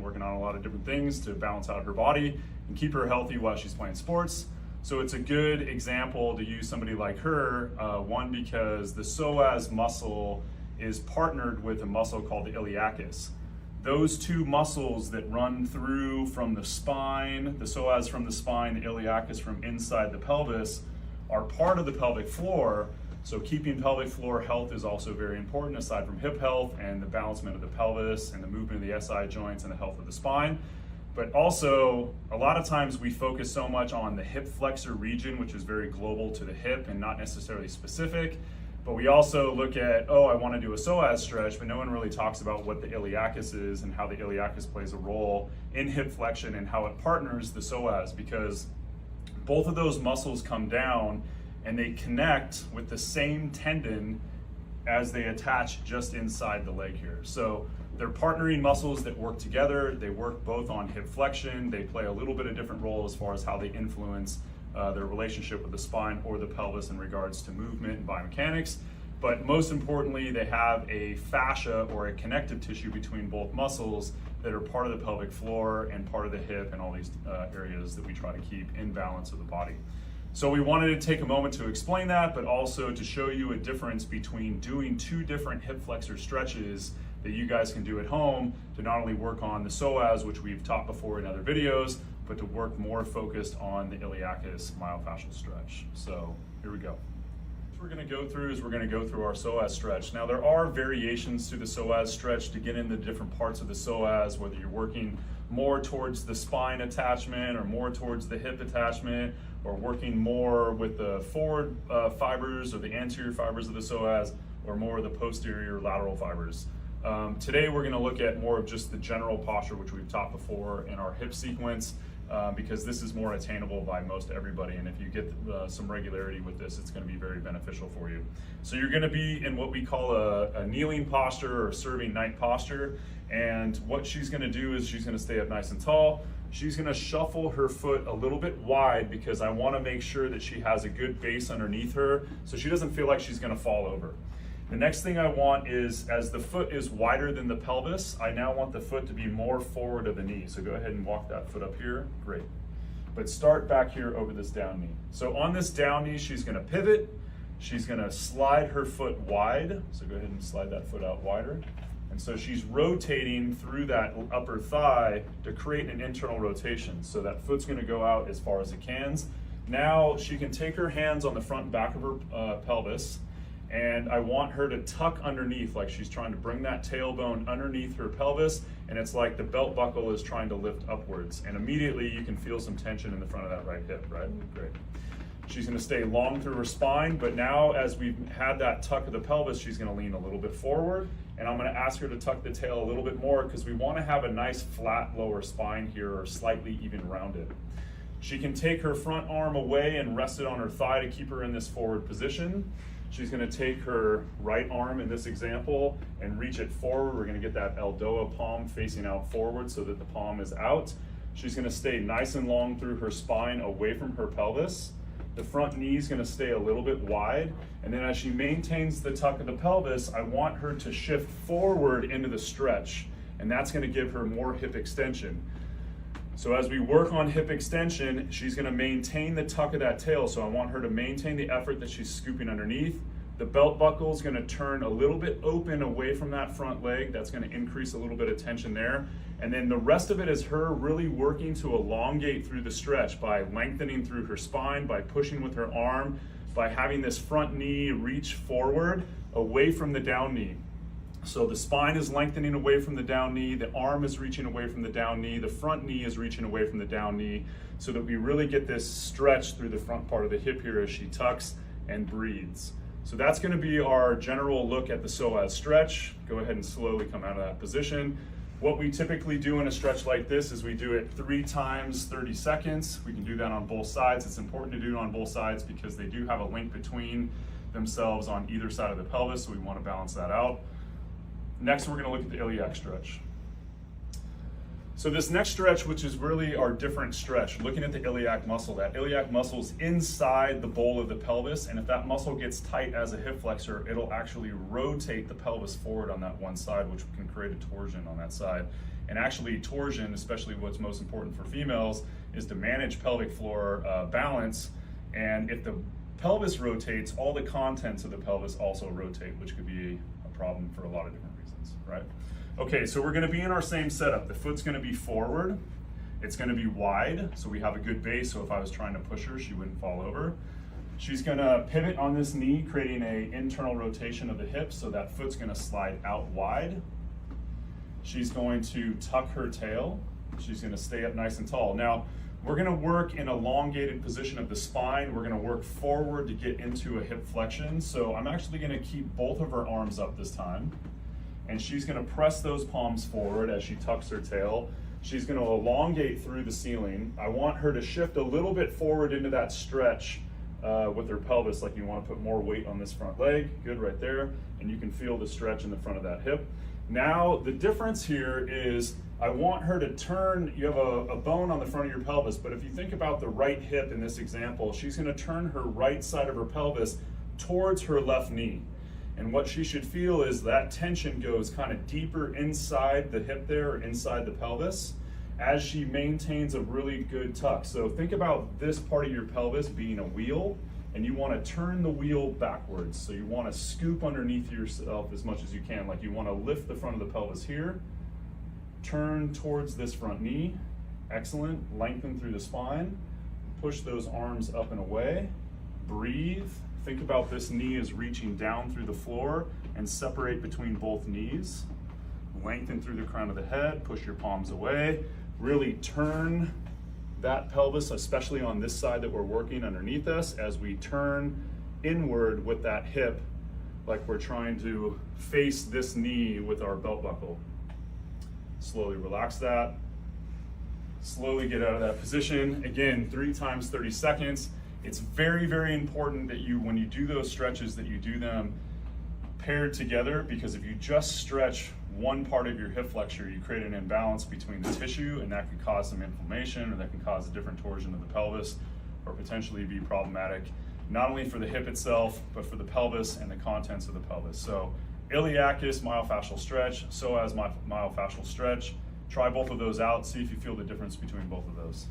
working on a lot of different things to balance out her body and keep her healthy while she's playing sports. So it's a good example to use somebody like her, one, because the psoas muscle is partnered with a muscle called the iliacus. Those two muscles that run through from the spine, the psoas from the spine, the iliacus from inside the pelvis, are part of the pelvic floor. So keeping pelvic floor health is also very important, aside from hip health and the balancement of the pelvis and the movement of the SI joints and the health of the spine. But also, a lot of times we focus so much on the hip flexor region, which is very global to the hip and not necessarily specific. But we also look at, oh, I want to do a psoas stretch, but no one really talks about what the iliacus is and how the iliacus plays a role in hip flexion and how it partners the psoas, because both of those muscles come down and they connect with the same tendon as they attach just inside the leg here. So they're partnering muscles that work together. They work both on hip flexion. They play a little bit of different role as far as how they influence their relationship with the spine or the pelvis in regards to movement and biomechanics. But most importantly, they have a fascia or a connective tissue between both muscles that are part of the pelvic floor and part of the hip and all these areas that we try to keep in balance of the body. So we wanted to take a moment to explain that, but also to show you a difference between doing two different hip flexor stretches that you guys can do at home to not only work on the psoas, which we've taught before in other videos, but to work more focused on the iliacus myofascial stretch. So here we go. What we're going to go through is we're going to go through our psoas stretch. Now there are variations to the psoas stretch to get into different parts of the psoas, whether you're working more towards the spine attachment or more towards the hip attachment, or working more with the forward fibers or the anterior fibers of the psoas, or more of the posterior lateral fibers. Today we're going to look at more of just the general posture, which we've taught before in our hip sequence, because this is more attainable by most everybody, and if you get some regularity with this, it's going to be very beneficial for you. So you're going to be in what we call a kneeling posture or serving knight posture, and what she's going to do is she's going to stay up nice and tall. She's going to shuffle her foot a little bit wide because I want to make sure that she has a good base underneath her so she doesn't feel like she's going to fall over. The next thing I want is, as the foot is wider than the pelvis, I now want the foot to be more forward of the knee. So go ahead and walk that foot up here. Great. But start back here over this down knee. So on this down knee, she's going to pivot. She's going to slide her foot wide. So go ahead and slide that foot out wider. And so she's rotating through that upper thigh to create an internal rotation. So that foot's going to go out as far as it can. Now she can take her hands on the front and back of her pelvis, and I want her to tuck underneath, like she's trying to bring that tailbone underneath her pelvis, and it's like the belt buckle is trying to lift upwards. And immediately you can feel some tension in the front of that right hip, right? Great. She's going to stay long through her spine, but now as we've had that tuck of the pelvis, she's going to lean a little bit forward, and I'm going to ask her to tuck the tail a little bit more because we want to have a nice flat lower spine here, or slightly even rounded. She can take her front arm away and rest it on her thigh to keep her in this forward position. She's going to take her right arm in this example and reach it forward. We're going to get that Eldoa palm facing out forward so that the palm is out. She's going to stay nice and long through her spine away from her pelvis. The front knee is going to stay a little bit wide. And then as she maintains the tuck of the pelvis, I want her to shift forward into the stretch. And that's going to give her more hip extension. So as we work on hip extension, she's going to maintain the tuck of that tail. So I want her to maintain the effort that she's scooping underneath. The belt buckle is going to turn a little bit open away from that front leg. That's going to increase a little bit of tension there. And then the rest of it is her really working to elongate through the stretch by lengthening through her spine, by pushing with her arm, by having this front knee reach forward away from the down knee. So the spine is lengthening away from the down knee, the arm is reaching away from the down knee, the front knee is reaching away from the down knee, so that we really get this stretch through the front part of the hip here as she tucks and breathes. So that's going to be our general look at the psoas stretch. Go ahead and slowly come out of that position. What we typically do in a stretch like this is we do it 3 times 30 seconds. We can do that on both sides. It's important to do it on both sides because they do have a link between themselves on either side of the pelvis, so we want to balance that out. Next, we're going to look at the iliac stretch. So this next stretch, which is really our different stretch, looking at the iliac muscle, that iliac muscle is inside the bowl of the pelvis, and if that muscle gets tight as a hip flexor, it'll actually rotate the pelvis forward on that one side, which can create a torsion on that side. And actually torsion, especially what's most important for females, is to manage pelvic floor balance, and if the pelvis rotates, all the contents of the pelvis also rotate, which could be a problem for a lot of different reasons, right? Okay, so we're gonna be in our same setup. The foot's gonna be forward. It's gonna be wide, so we have a good base, so if I was trying to push her, she wouldn't fall over. She's gonna pivot on this knee, creating an internal rotation of the hips, so that foot's gonna slide out wide. She's going to tuck her tail. She's gonna stay up nice and tall. Now, we're gonna work in elongated position of the spine. We're gonna work forward to get into a hip flexion. So I'm actually gonna keep both of her arms up this time. And she's gonna press those palms forward as she tucks her tail. She's gonna elongate through the ceiling. I want her to shift a little bit forward into that stretch with her pelvis, like you wanna put more weight on this front leg. Good, right there. And you can feel the stretch in the front of that hip. Now, the difference here is I want her to turn, you have a bone on the front of your pelvis, but if you think about the right hip in this example, she's gonna turn her right side of her pelvis towards her left knee. And what she should feel is that tension goes kind of deeper inside the hip there, or inside the pelvis, as she maintains a really good tuck. So think about this part of your pelvis being a wheel, and you want to turn the wheel backwards. So you want to scoop underneath yourself as much as you can. Like you want to lift the front of the pelvis here, turn towards this front knee. Excellent. Lengthen through the spine. Push those arms up and away. Breathe. Think about this knee as reaching down through the floor and separate between both knees. Lengthen through the crown of the head, push your palms away. Really turn that pelvis, especially on this side that we're working underneath us, as we turn inward with that hip, like we're trying to face this knee with our belt buckle. Slowly relax that. Slowly get out of that position. Again, 3 times 30 seconds. It's very, very important that you, when you do those stretches, that you do them paired together, because if you just stretch one part of your hip flexor, you create an imbalance between the tissue, and that can cause some inflammation, or that can cause a different torsion of the pelvis, or potentially be problematic, not only for the hip itself, but for the pelvis and the contents of the pelvis. So iliacus myofascial stretch, psoas myofascial stretch. Try both of those out, see if you feel the difference between both of those.